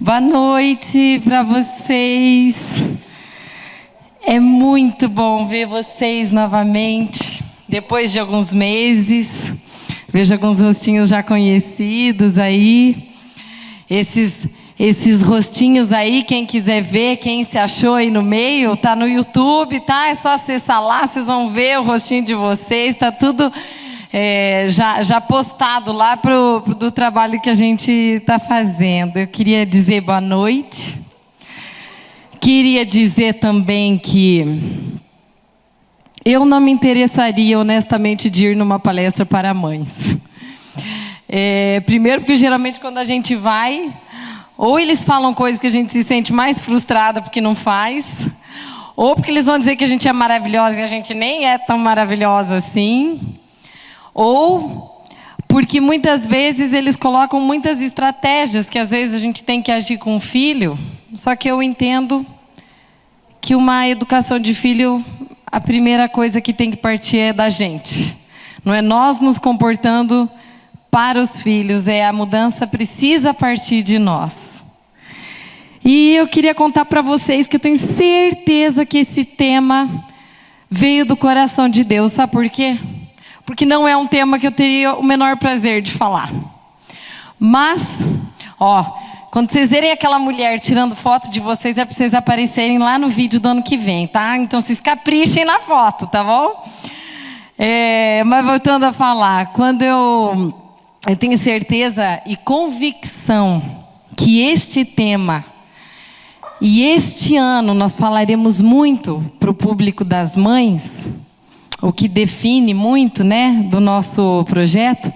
Boa noite para vocês. É muito bom ver vocês novamente, depois de alguns meses. Vejo alguns rostinhos já conhecidos aí. Esses rostinhos aí, quem quiser ver, quem se achou aí no meio, tá no YouTube, tá? É só acessar lá, vocês vão ver o rostinho de vocês, tá tudo já postado lá do trabalho que a gente está fazendo. Eu queria dizer boa noite. Queria dizer também que eu não me interessaria honestamente de ir numa palestra para mães. Primeiro porque geralmente quando a gente vai, ou eles falam coisas que a gente se sente mais frustrada porque não faz, ou porque eles vão dizer que a gente é maravilhosa e a gente nem é tão maravilhosa assim, ou porque muitas vezes eles colocam muitas estratégias que às vezes a gente tem que agir com o filho. Só que eu entendo que uma educação de filho, a primeira coisa que tem que partir é da gente. Não é nós nos comportando para os filhos, a mudança precisa partir de nós. E eu queria contar para vocês que eu tenho certeza que esse tema veio do coração de Deus. Sabe por quê? Porque não é um tema que eu teria o menor prazer de falar. Mas, quando vocês verem aquela mulher tirando foto de vocês, é para vocês aparecerem lá no vídeo do ano que vem, tá? Então vocês caprichem na foto, tá bom? Mas voltando a falar, quando eu tenho certeza e convicção que este tema, e este ano nós falaremos muito para o público das mães, o que define muito, né, do nosso projeto,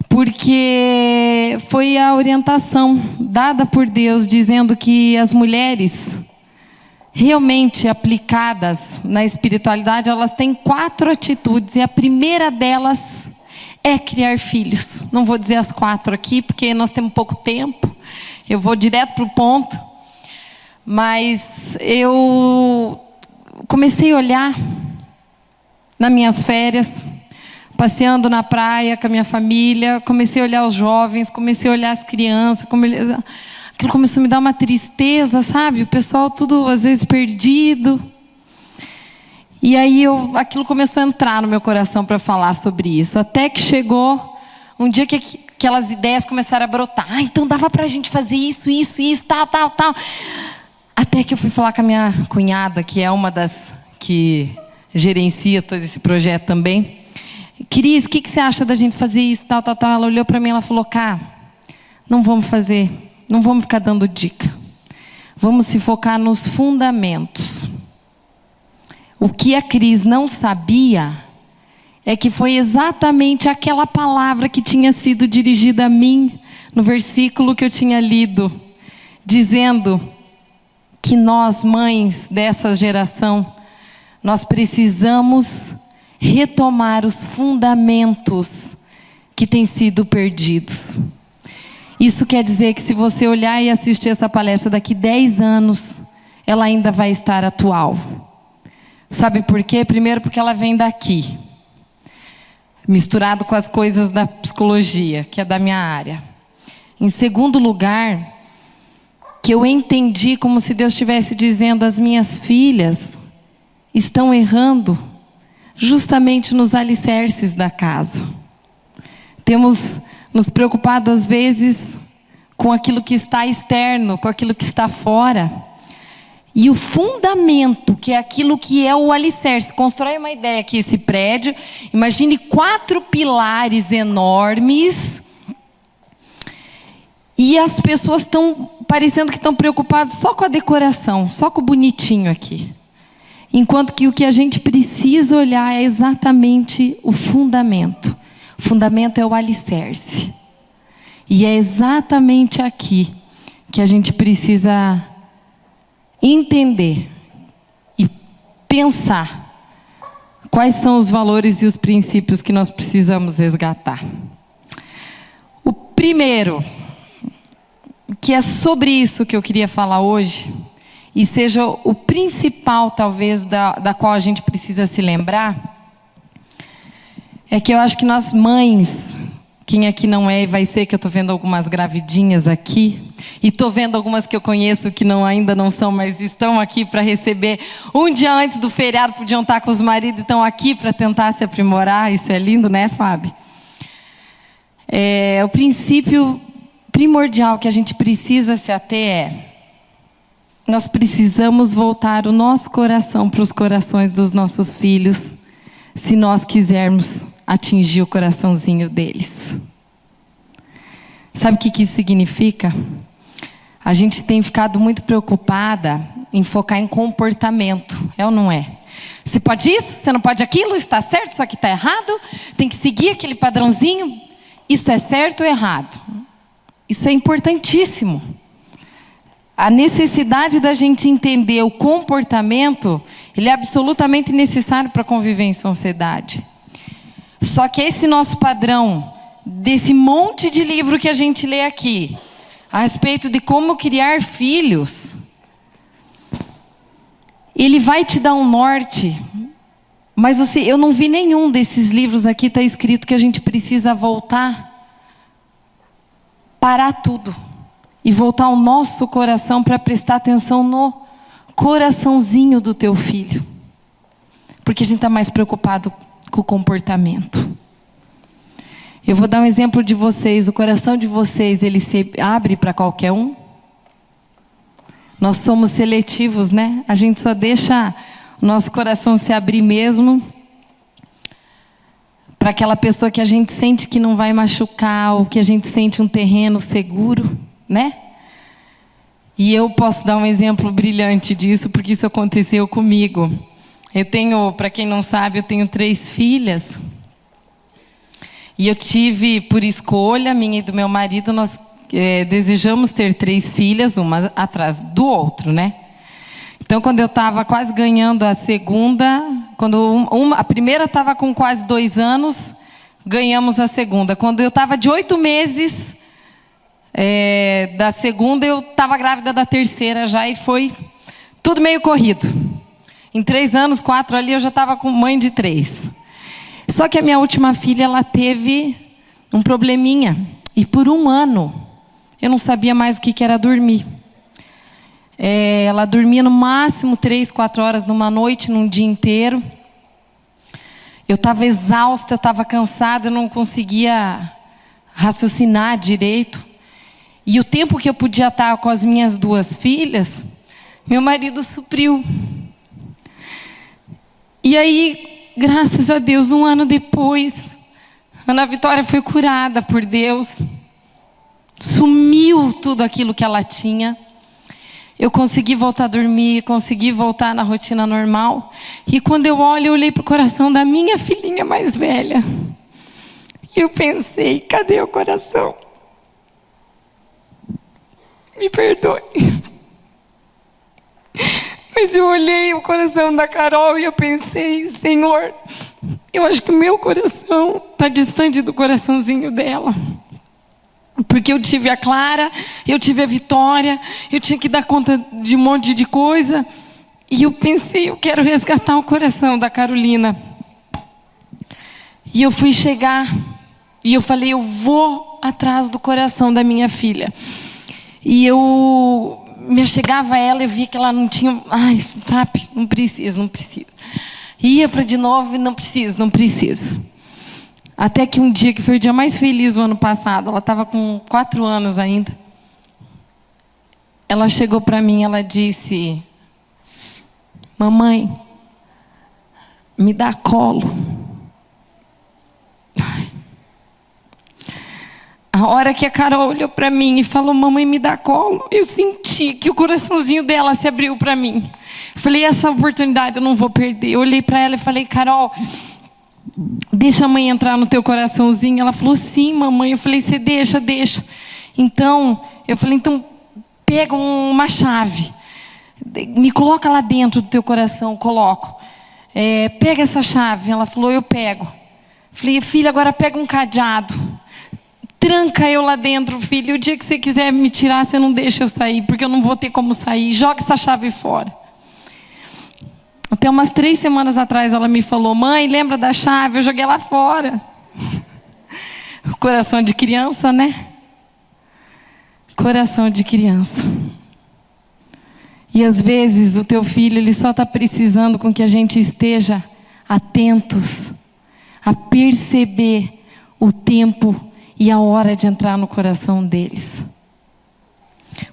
porque foi a orientação dada por Deus, dizendo que as mulheres realmente aplicadas na espiritualidade, elas têm 4 atitudes, e a primeira delas é criar filhos. Não vou dizer as 4 aqui, porque nós temos pouco tempo, eu vou direto para o ponto, mas eu comecei a olhar nas minhas férias, passeando na praia com a minha família, comecei a olhar os jovens, comecei a olhar as crianças, aquilo começou a me dar uma tristeza, sabe? O pessoal tudo às vezes perdido. E aí aquilo começou a entrar no meu coração para falar sobre isso. Até que chegou um dia que aquelas ideias começaram a brotar. Então dava para a gente fazer isso, tal. Até que eu fui falar com a minha cunhada, que é uma das que gerencia todo esse projeto também. Cris, o que você acha da gente fazer isso, tal. Ela olhou para mim e falou, Cá, não vamos fazer, não vamos ficar dando dica. Vamos se focar nos fundamentos. O que a Cris não sabia é que foi exatamente aquela palavra que tinha sido dirigida a mim no versículo que eu tinha lido, dizendo que nós, mães dessa geração, nós precisamos retomar os fundamentos que têm sido perdidos. Isso quer dizer que se você olhar e assistir essa palestra daqui 10 anos, ela ainda vai estar atual. Sabe por quê? Primeiro porque ela vem daqui, misturado com as coisas da psicologia, que é da minha área. Em segundo lugar, que eu entendi como se Deus estivesse dizendo, as minhas filhas estão errando justamente nos alicerces da casa. Temos nos preocupado às vezes com aquilo que está externo, com aquilo que está fora. E o fundamento, que é aquilo que é o alicerce. Constrói uma ideia aqui, esse prédio. Imagine 4 pilares enormes. E as pessoas estão parecendo que estão preocupadas só com a decoração, só com o bonitinho aqui. Enquanto que o que a gente precisa olhar é exatamente o fundamento. O fundamento é o alicerce. E é exatamente aqui que a gente precisa entender e pensar quais são os valores e os princípios que nós precisamos resgatar. O primeiro, que é sobre isso que eu queria falar hoje, e seja o principal, talvez, da qual a gente precisa se lembrar, é que eu acho que nós mães, quem aqui não é e vai ser, que eu estou vendo algumas gravidinhas aqui, E estou vendo algumas que eu conheço que ainda não são, mas estão aqui para receber. Um dia antes do feriado podiam estar com os maridos e estão aqui para tentar se aprimorar. Isso é lindo, né, Fábio? O princípio primordial que a gente precisa se ater nós precisamos voltar o nosso coração para os corações dos nossos filhos, se nós quisermos atingir o coraçãozinho deles. Sabe o que isso significa? A gente tem ficado muito preocupada em focar em comportamento, é ou não é? Você pode isso, você não pode aquilo, está certo, isso aqui está errado, tem que seguir aquele padrãozinho, isso é certo ou errado? Isso é importantíssimo. A necessidade da gente entender o comportamento, ele é absolutamente necessário para conviver em sociedade. Só que esse nosso padrão, desse monte de livro que a gente lê aqui, a respeito de como criar filhos, ele vai te dar um norte, mas eu não vi nenhum desses livros aqui, está escrito que a gente precisa voltar, parar tudo, e voltar o nosso coração para prestar atenção no coraçãozinho do teu filho. Porque a gente está mais preocupado com o comportamento. Eu vou dar um exemplo de vocês. O coração de vocês, ele se abre para qualquer um? Nós somos seletivos, né? A gente só deixa o nosso coração se abrir mesmo para aquela pessoa que a gente sente que não vai machucar, ou que a gente sente um terreno seguro, né? E eu posso dar um exemplo brilhante disso, porque isso aconteceu comigo. Eu tenho, para quem não sabe, eu tenho 3 filhas. E eu tive, por escolha, minha e do meu marido, nós desejamos ter 3 filhas, uma atrás do outro, né? Então, quando eu estava quase ganhando a segunda, quando a primeira estava com quase 2 anos, ganhamos a segunda. Quando eu estava de 8 meses da segunda, eu estava grávida da terceira já, e foi tudo meio corrido. Em 3 anos, 4 ali, eu já estava com mãe de 3. Só que a minha última filha, ela teve um probleminha. E por 1 ano, eu não sabia mais o que era dormir. Ela dormia no máximo 3, 4 horas numa noite, num dia inteiro. Eu estava exausta, eu estava cansada, eu não conseguia raciocinar direito. E o tempo que eu podia estar com as minhas 2 filhas, meu marido supriu. E aí, graças a Deus, 1 ano depois, Ana Vitória foi curada por Deus. Sumiu tudo aquilo que ela tinha. Eu consegui voltar a dormir, consegui voltar na rotina normal. E quando eu olhei para o coração da minha filhinha mais velha. E eu pensei, cadê o coração? Me perdoe. Mas eu olhei o coração da Carol e eu pensei, Senhor, eu acho que o meu coração está distante do coraçãozinho dela. Porque eu tive a Clara, eu tive a Vitória, eu tinha que dar conta de um monte de coisa. E eu pensei, eu quero resgatar o coração da Carolina. E eu fui chegar, e eu falei, eu vou atrás do coração da minha filha. E eu me achegava a ela, eu via que ela não tinha, sabe, não preciso. Ia para de novo e não preciso. Até que um dia, que foi o dia mais feliz do ano passado, ela estava com 4 anos ainda. Ela chegou para mim, ela disse, mamãe, me dá colo. A hora que a Carol olhou para mim e falou, mamãe, me dá colo, eu senti que o coraçãozinho dela se abriu para mim. Falei, essa oportunidade eu não vou perder. Eu olhei para ela e falei, Carol, deixa a mãe entrar no teu coraçãozinho. Ela falou, sim, mamãe. Eu falei, você deixa. Então, eu falei, então pega uma chave, me coloca lá dentro do teu coração. Coloco. Pega essa chave. Ela falou, eu pego. Falei, filha, agora pega um cadeado, tranca eu lá dentro, filho. O dia que você quiser me tirar, você não deixa eu sair, porque eu não vou ter como sair. Joga essa chave fora. Até umas 3 semanas atrás ela me falou, mãe, lembra da chave? Eu joguei lá fora. O coração de criança, né? Coração de criança. E às vezes o teu filho, ele só está precisando com que a gente esteja atentos a perceber o tempo e a hora de entrar no coração deles.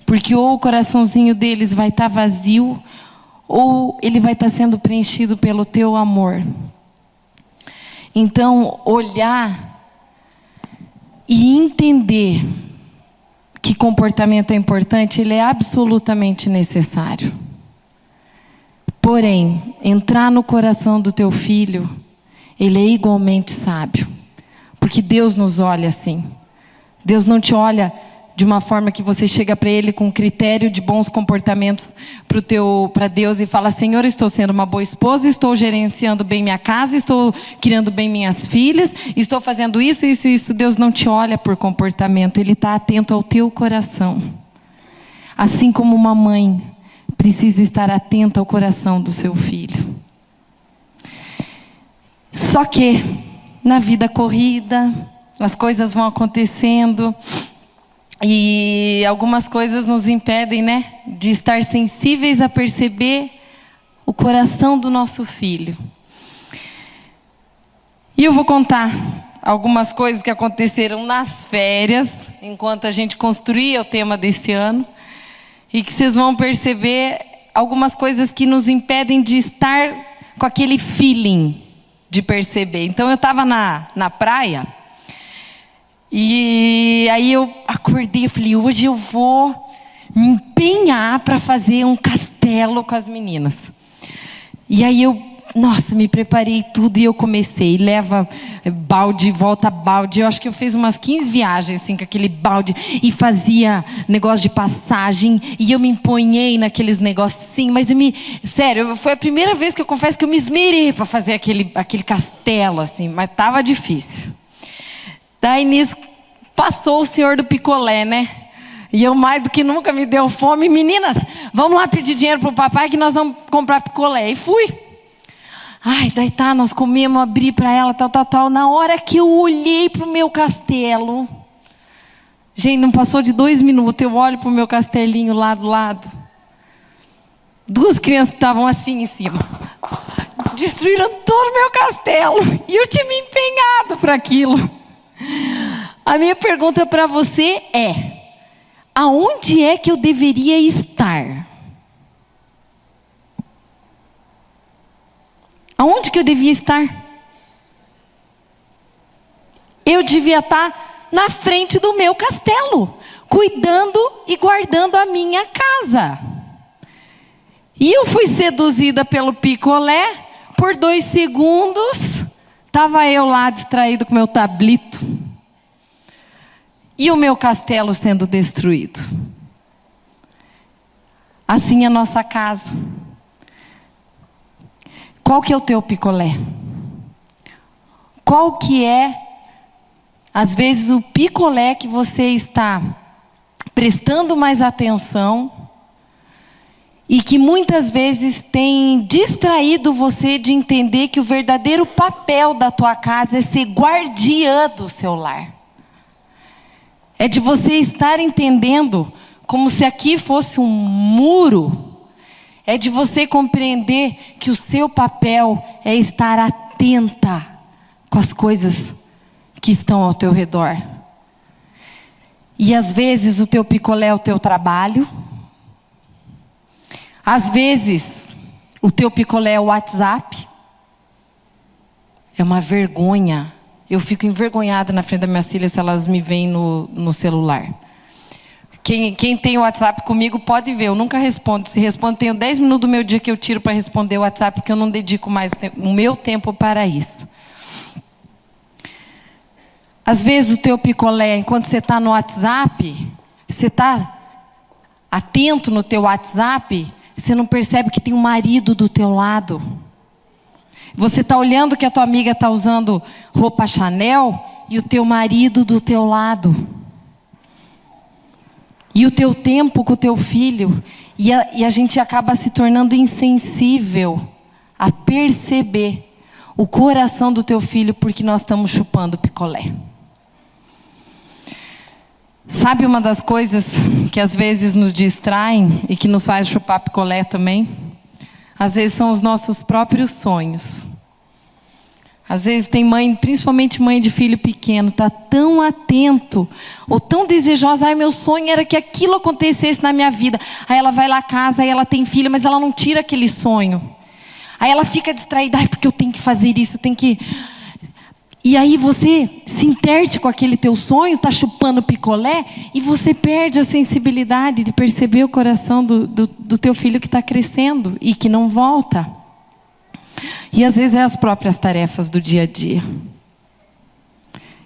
Porque ou o coraçãozinho deles vai estar vazio, ou ele vai estar sendo preenchido pelo teu amor. Então, olhar e entender que comportamento é importante, ele é absolutamente necessário. Porém, entrar no coração do teu filho, ele é igualmente sábio. Porque Deus nos olha assim. Deus não te olha de uma forma que você chega para Ele com critério de bons comportamentos para Deus e fala: Senhor, estou sendo uma boa esposa, estou gerenciando bem minha casa, estou criando bem minhas filhas, estou fazendo isso, isso, isso. Deus não te olha por comportamento, Ele está atento ao teu coração. Assim como uma mãe precisa estar atenta ao coração do seu filho. Só que na vida corrida, as coisas vão acontecendo e algumas coisas nos impedem, né, de estar sensíveis a perceber o coração do nosso filho. E eu vou contar algumas coisas que aconteceram nas férias, enquanto a gente construía o tema desse ano, e que vocês vão perceber algumas coisas que nos impedem de estar com aquele feeling de perceber. Então eu estava na praia, e aí eu acordei e falei: hoje eu vou me empenhar para fazer um castelo com as meninas. E aí nossa, me preparei tudo e eu comecei. Leva balde, volta balde. Eu acho que eu fiz umas 15 viagens assim, com aquele balde. E fazia negócio de passagem. E eu me empenhei naqueles negocinhos. Mas sério, foi a primeira vez que eu confesso que eu me esmerei para fazer aquele castelo assim. Mas estava difícil. Daí nisso passou o senhor do picolé, né? E eu mais do que nunca me deu fome. Meninas, vamos lá pedir dinheiro pro papai que nós vamos comprar picolé. E fui. Ai, daí tá, nós comemos, abri para ela, tal. Na hora que eu olhei pro meu castelo, gente, não passou de 2 minutos, eu olho pro meu castelinho lá do lado. 2 crianças estavam assim em cima. Destruíram todo o meu castelo. E eu tinha me empenhado para aquilo. A minha pergunta para você é: aonde é que eu deveria estar? Aonde que eu devia estar? Eu devia estar na frente do meu castelo, cuidando e guardando a minha casa. E eu fui seduzida pelo picolé, por 2 segundos, estava eu lá distraído com meu tablito. E o meu castelo sendo destruído. Assim é a nossa casa. Qual que é o teu picolé? Qual que é, às vezes, o picolé que você está prestando mais atenção e que muitas vezes tem distraído você de entender que o verdadeiro papel da tua casa é ser guardiã do seu lar. É de você estar entendendo como se aqui fosse um muro. É de você compreender que o seu papel é estar atenta com as coisas que estão ao teu redor. E às vezes o teu picolé é o teu trabalho. Às vezes o teu picolé é o WhatsApp. É uma vergonha. Eu fico envergonhada na frente das minhas filhas se elas me veem no celular. Quem tem o WhatsApp comigo pode ver, eu nunca respondo. Se respondo, tenho 10 minutos do meu dia que eu tiro para responder o WhatsApp, porque eu não dedico mais o meu tempo para isso. Às vezes o teu picolé, enquanto você está no WhatsApp, você está atento no teu WhatsApp, você não percebe que tem um marido do teu lado. Você está olhando que a tua amiga está usando roupa Chanel e o teu marido do teu lado. E o teu tempo com o teu filho. E a gente acaba se tornando insensível a perceber o coração do teu filho porque nós estamos chupando picolé. Sabe uma das coisas que às vezes nos distraem e que nos faz chupar picolé também? Às vezes são os nossos próprios sonhos. Às vezes tem mãe, principalmente mãe de filho pequeno, está tão atento ou tão desejosa. Ai, meu sonho era que aquilo acontecesse na minha vida. Aí ela vai lá à casa, aí ela tem filho, mas ela não tira aquele sonho. Aí ela fica distraída, ai, porque eu tenho que fazer isso, eu tenho que... E aí você se interte com aquele teu sonho, está chupando picolé, e você perde a sensibilidade de perceber o coração do teu filho que está crescendo e que não volta. E às vezes é as próprias tarefas do dia a dia.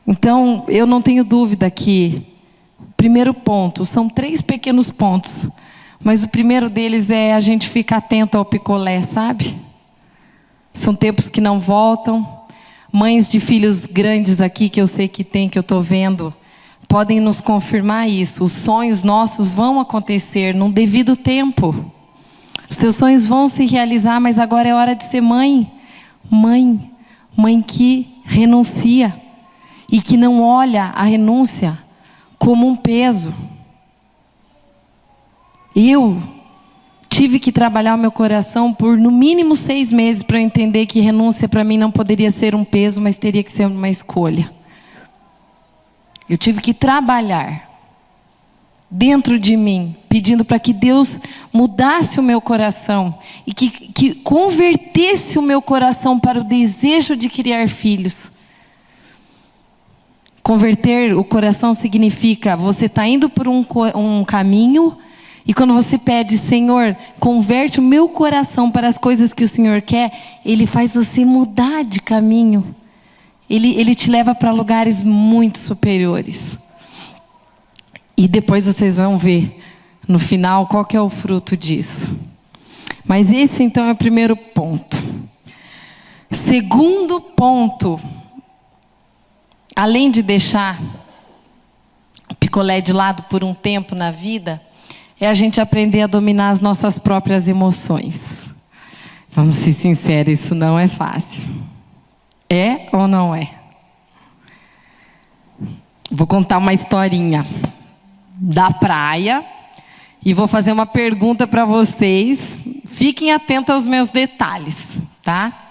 Então, eu não tenho dúvida que o primeiro ponto, são 3 pequenos pontos, mas o primeiro deles é a gente ficar atento ao picolé, sabe? São tempos que não voltam. Mães de filhos grandes aqui, que eu sei que tem, que eu estou vendo, podem nos confirmar isso. Os sonhos nossos vão acontecer num devido tempo. Os teus sonhos vão se realizar, mas agora é hora de ser mãe. Mãe que renuncia e que não olha a renúncia como um peso. Eu tive que trabalhar o meu coração por no mínimo 6 meses para eu entender que renúncia para mim não poderia ser um peso, mas teria que ser uma escolha. Eu tive que trabalhar dentro de mim, pedindo para que Deus mudasse o meu coração e que convertesse o meu coração para o desejo de criar filhos. Converter o coração significa você está indo por um caminho. E quando você pede, Senhor, converte o meu coração para as coisas que o Senhor quer, Ele faz você mudar de caminho. Ele te leva para lugares muito superiores. E depois vocês vão ver, no final, qual que é o fruto disso. Mas esse, então, é o primeiro ponto. Segundo ponto, além de deixar o picolé de lado por um tempo na vida, é a gente aprender a dominar as nossas próprias emoções. Vamos ser sinceros, isso não é fácil. É ou não é? Vou contar uma historinha da praia e vou fazer uma pergunta para vocês. Fiquem atentos aos meus detalhes, tá?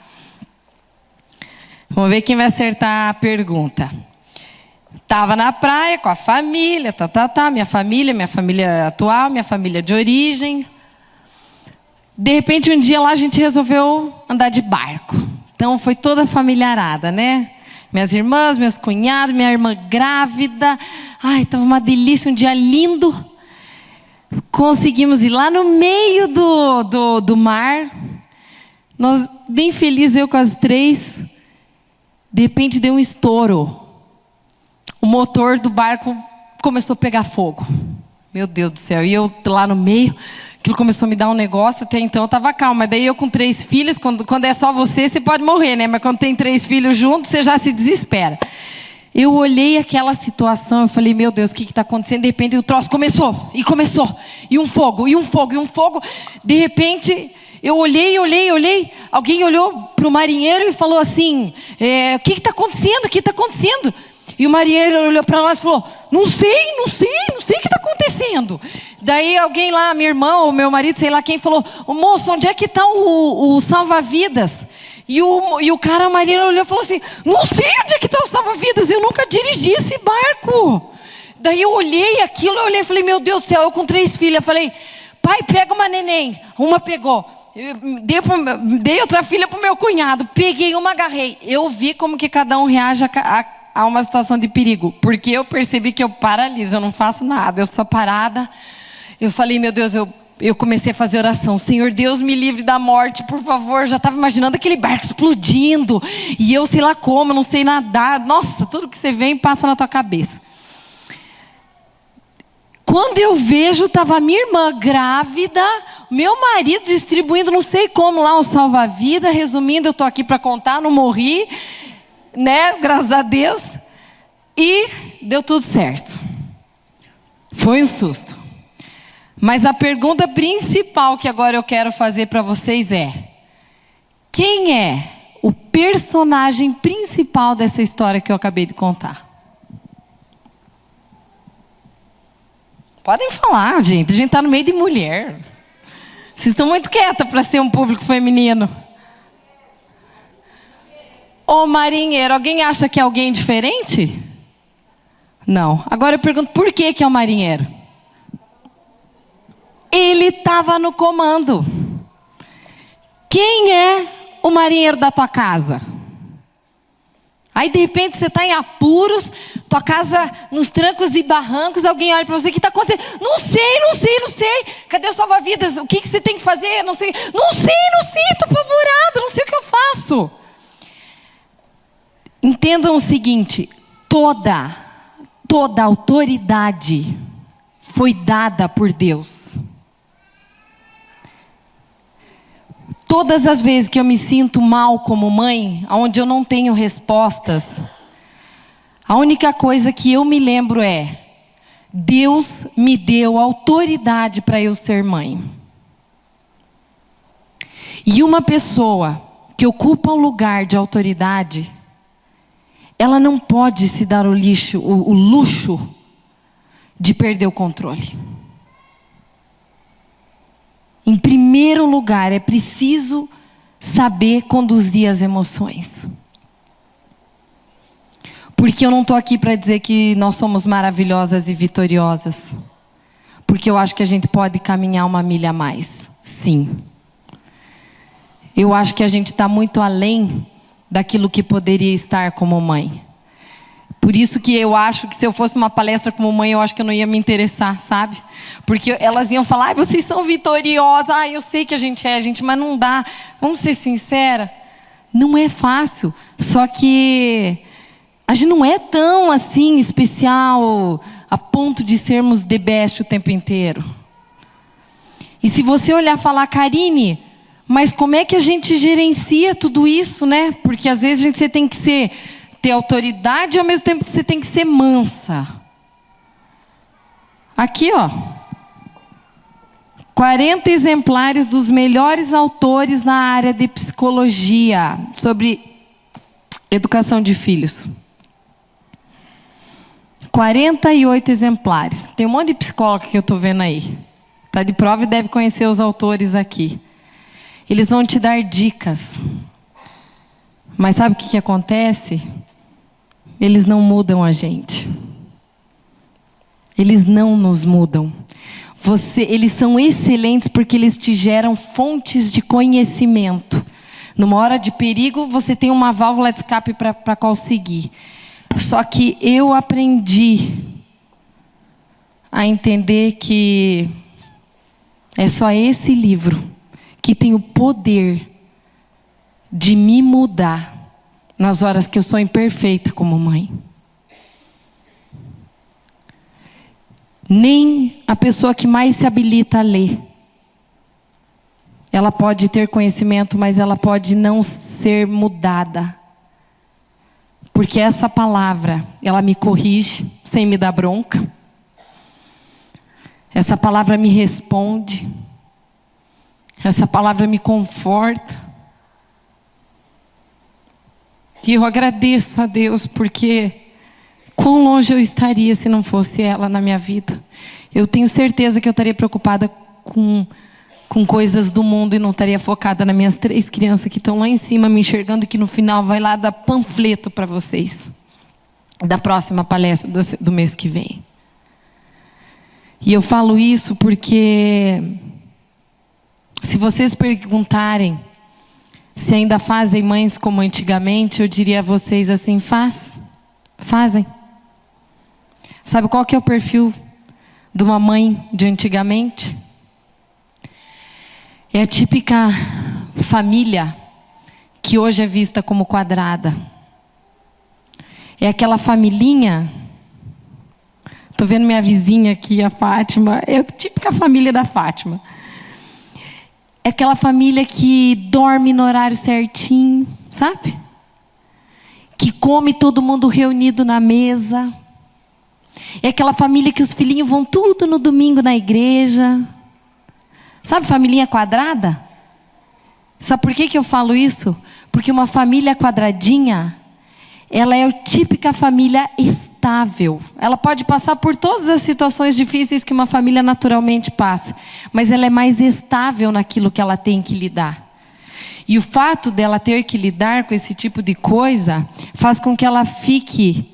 Vamos ver quem vai acertar a pergunta. Estava na praia com a família, minha família atual, minha família de origem. De repente, um dia lá a gente resolveu andar de barco. Então foi toda familiarada, né? Minhas irmãs, meus cunhados, minha irmã grávida. Ai, estava uma delícia, um dia lindo. Conseguimos ir lá no meio do mar. Nós, bem felizes, eu com as 3. De repente deu um estouro. O motor do barco começou a pegar fogo. Meu Deus do céu. E eu lá no meio, aquilo começou a me dar um negócio. Até então eu estava calma. Daí eu com 3 filhos, quando é só você pode morrer, né? Mas quando tem 3 filhos juntos, você já se desespera. Eu olhei aquela situação, eu falei, meu Deus, o que está acontecendo? De repente o troço começou. E um fogo. De repente, eu olhei. Alguém olhou para o marinheiro e falou assim, o que está acontecendo? O que está acontecendo? E o marinheiro olhou para nós e falou, não sei o que está acontecendo. Daí alguém lá, minha irmã ou meu marido, sei lá quem, falou, moço, onde é que está o salva-vidas? E o cara marinheiro olhou e falou assim, não sei onde é que está o salva-vidas, eu nunca dirigi esse barco. Daí eu olhei aquilo, e falei, meu Deus do céu, eu com 3 filhas, eu falei, pai, pega uma neném. Uma pegou. Dei outra filha para o meu cunhado, peguei uma, agarrei. Eu vi como que cada um reage a uma situação de perigo, porque eu percebi que eu paraliso, eu não faço nada, eu sou parada. Eu falei, meu Deus, eu comecei a fazer oração, Senhor Deus, me livre da morte, por favor. Já estava imaginando aquele barco explodindo, e eu sei lá como, eu não sei nadar. Nossa, tudo que você vem passa na tua cabeça. Quando eu vejo, estava a minha irmã grávida, meu marido distribuindo, não sei como lá, um salva-vida. Resumindo, eu estou aqui para contar, não morri, né? Graças a Deus. E deu tudo certo. Foi um susto. Mas a pergunta principal que agora eu quero fazer para vocês é: quem é o personagem principal dessa história que eu acabei de contar? Podem falar, gente. A gente está no meio de mulher. Vocês estão muito quietas para ser um público feminino. O marinheiro, alguém acha que é alguém diferente? Não. Agora eu pergunto, por que é o marinheiro? Ele estava no comando. Quem é o marinheiro da tua casa? Aí de repente você está em apuros, tua casa nos trancos e barrancos, alguém olha para você, o que está acontecendo? Não sei. Cadê o salva-vidas? O que você tem que fazer? Não sei, estou apavorada, não sei o que eu faço. Entendam o seguinte, toda autoridade foi dada por Deus. Todas as vezes que eu me sinto mal como mãe, onde eu não tenho respostas, a única coisa que eu me lembro é: Deus me deu autoridade para eu ser mãe. E uma pessoa que ocupa um lugar de autoridade, ela não pode se dar o luxo de perder o controle. Em primeiro lugar, é preciso saber conduzir as emoções. Porque eu não estou aqui para dizer que nós somos maravilhosas e vitoriosas. Porque eu acho que a gente pode caminhar uma milha a mais. Sim. Eu acho que a gente está muito além daquilo que poderia estar como mãe. Por isso que eu acho que se eu fosse uma palestra como mãe, eu acho que eu não ia me interessar, sabe? Porque elas iam falar, vocês são vitoriosas, eu sei que a gente, mas não dá. Vamos ser sinceras, não é fácil. Só que a gente não é tão assim especial a ponto de sermos the best o tempo inteiro. E se você olhar e falar, Karine, mas como é que a gente gerencia tudo isso, né? Porque às vezes você tem que ter autoridade e ao mesmo tempo que você tem que ser mansa. Aqui, 40 exemplares dos melhores autores na área de psicologia sobre educação de filhos. 48 exemplares. Tem um monte de psicólogo que eu estou vendo aí. Está de prova e deve conhecer os autores aqui. Eles vão te dar dicas. Mas sabe o que acontece? Eles não mudam a gente. Eles não nos mudam. Eles são excelentes porque eles te geram fontes de conhecimento. Numa hora de perigo, você tem uma válvula de escape para conseguir. Só que eu aprendi a entender que é só esse livro que tem o poder de me mudar nas horas que eu sou imperfeita como mãe. Nem a pessoa que mais se habilita a ler, ela pode ter conhecimento, mas ela pode não ser mudada. Porque essa palavra, ela me corrige sem me dar bronca. Essa palavra me responde. Essa palavra me conforta. E eu agradeço a Deus porque quão longe eu estaria se não fosse ela na minha vida. Eu tenho certeza que eu estaria preocupada com coisas do mundo e não estaria focada nas minhas 3 crianças que estão lá em cima me enxergando, que no final vai lá dar panfleto para vocês da próxima palestra do mês que vem. E eu falo isso porque se vocês perguntarem se ainda fazem mães como antigamente, eu diria a vocês assim, fazem. Sabe qual que é o perfil de uma mãe de antigamente? É a típica família que hoje é vista como quadrada. É aquela familhinha. Estou vendo minha vizinha aqui, a Fátima. É a típica família da Fátima. É aquela família que dorme no horário certinho, sabe? Que come todo mundo reunido na mesa. É aquela família que os filhinhos vão tudo no domingo na igreja. Sabe, família quadrada? Sabe por que eu falo isso? Porque uma família quadradinha, ela é a típica família estável. Ela pode passar por todas as situações difíceis que uma família naturalmente passa, mas ela é mais estável naquilo que ela tem que lidar. E o fato dela ter que lidar com esse tipo de coisa faz com que ela fique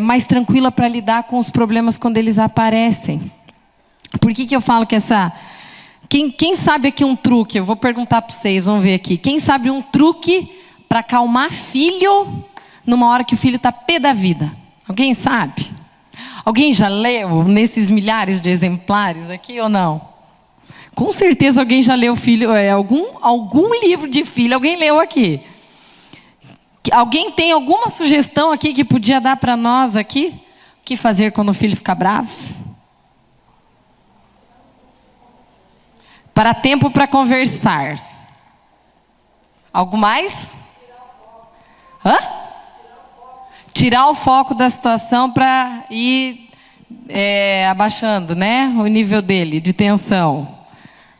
mais tranquila para lidar com os problemas quando eles aparecem. Por que eu falo que essa... Quem sabe aqui um truque? Eu vou perguntar para vocês, vamos ver aqui. Quem sabe um truque para acalmar filho numa hora que o filho está pé da vida? Alguém sabe? Alguém já leu nesses milhares de exemplares aqui ou não? Com certeza alguém já leu algum livro de filho, alguém leu aqui. Alguém tem alguma sugestão aqui que podia dar para nós aqui? O que fazer quando o filho fica bravo? Para tempo para conversar. Algo mais? Hã? Tirar o foco da situação para ir abaixando, né? O nível dele de tensão.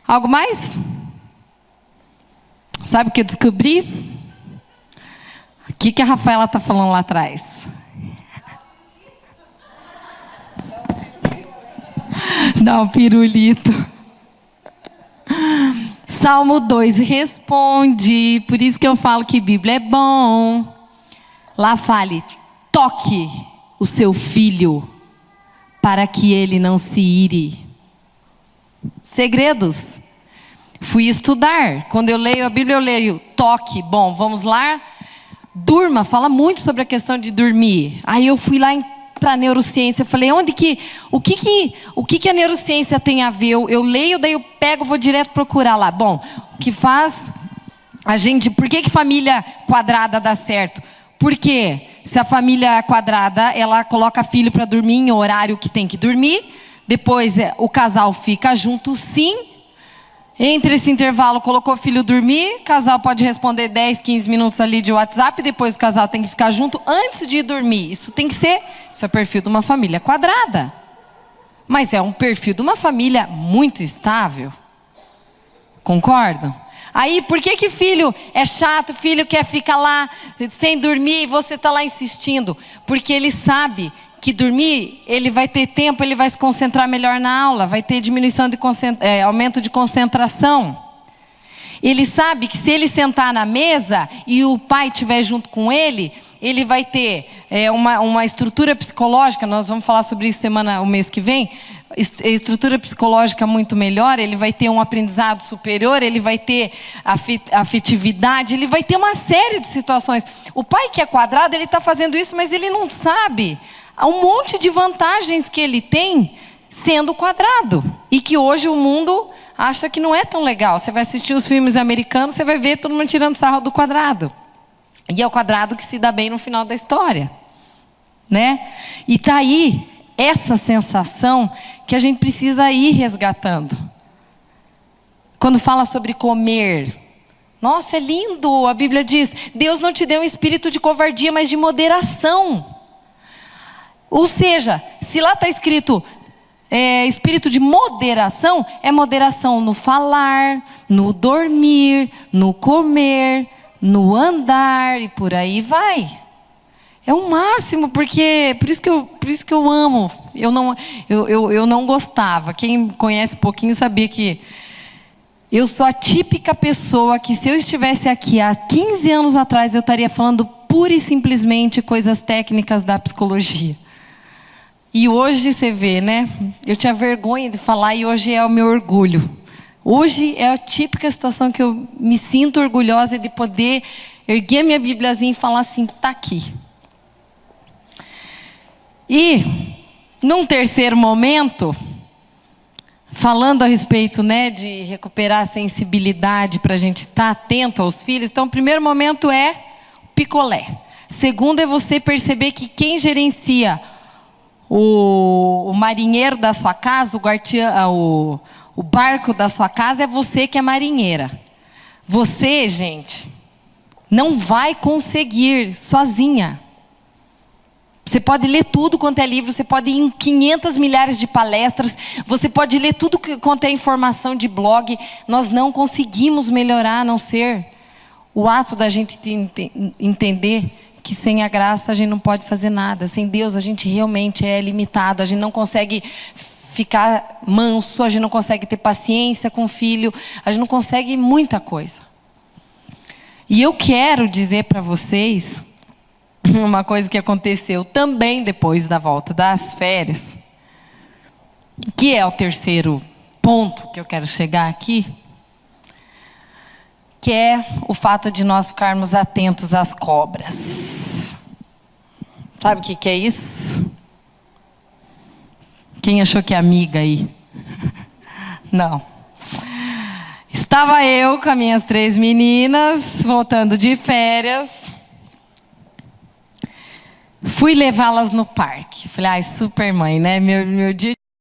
Algo mais? Sabe o que eu descobri? O que a Rafaela está falando lá atrás? Dá um pirulito. Salmo 2 responde. Por isso que eu falo que Bíblia é bom. Lá fale: toque o seu filho para que ele não se ire. Segredos. Fui estudar. Quando eu leio a Bíblia, eu leio toque. Bom, vamos lá. Durma, fala muito sobre a questão de dormir. Aí eu fui lá para a neurociência, falei, o que a neurociência tem a ver? Eu leio, daí eu pego, vou direto procurar lá. Bom, o que faz a gente... Por que família quadrada dá certo? Porque se a família quadrada, ela coloca filho para dormir em horário que tem que dormir, depois o casal fica junto, sim. Entre esse intervalo, colocou o filho dormir, o casal pode responder 10, 15 minutos ali de WhatsApp, depois o casal tem que ficar junto antes de ir dormir. Isso é perfil de uma família quadrada. Mas é um perfil de uma família muito estável. Concordam? Aí, por que filho é chato, filho quer ficar lá sem dormir e você está lá insistindo? Porque ele sabe que dormir, ele vai ter tempo, ele vai se concentrar melhor na aula, vai ter diminuição de aumento de concentração. Ele sabe que se ele sentar na mesa e o pai estiver junto com ele vai ter uma estrutura psicológica, nós vamos falar sobre isso o mês que vem, estrutura psicológica muito melhor, ele vai ter um aprendizado superior, ele vai ter afetividade, ele vai ter uma série de situações. O pai que é quadrado, ele está fazendo isso, mas ele não sabe há um monte de vantagens que ele tem sendo quadrado. E que hoje o mundo acha que não é tão legal. Você vai assistir os filmes americanos, você vai ver todo mundo tirando sarro do quadrado. E é o quadrado que se dá bem no final da história. Né? E está aí essa sensação que a gente precisa ir resgatando. Quando fala sobre comer... Nossa, é lindo! A Bíblia diz, Deus não te deu um espírito de covardia, mas de moderação. Ou seja, se lá está escrito espírito de moderação, é moderação no falar, no dormir, no comer, no andar e por aí vai. É o máximo, porque por isso que eu amo. Eu não gostava. Quem conhece um pouquinho sabia que eu sou a típica pessoa que, se eu estivesse aqui há 15 anos atrás, eu estaria falando pura e simplesmente coisas técnicas da psicologia. E hoje você vê, né? Eu tinha vergonha de falar e hoje é o meu orgulho. Hoje é a típica situação que eu me sinto orgulhosa de poder erguer a minha Bibliazinha e falar assim, tá aqui. E, num terceiro momento, falando a respeito, né, de recuperar a sensibilidade para a gente estar atento aos filhos. Então, o primeiro momento é picolé. Segundo é você perceber que quem gerencia o marinheiro da sua casa, o barco da sua casa, é você que é marinheira. Você, gente, não vai conseguir sozinha. Você pode ler tudo quanto é livro, você pode ir em 500 milhares de palestras, você pode ler tudo quanto é informação de blog. Nós não conseguimos melhorar, a não ser o ato da gente entender que sem a graça a gente não pode fazer nada. Sem Deus a gente realmente é limitado. A gente não consegue ficar manso, a gente não consegue ter paciência com o filho, a gente não consegue muita coisa. E eu quero dizer para vocês uma coisa que aconteceu também depois da volta das férias, que é o terceiro ponto que eu quero chegar aqui, que é o fato de nós ficarmos atentos às cobras. Sabe o que é isso? Quem achou que é amiga aí? Não. Estava eu com as minhas 3 meninas, voltando de férias. Fui levá-las no parque. Falei, ai, super mãe, né? Meu dia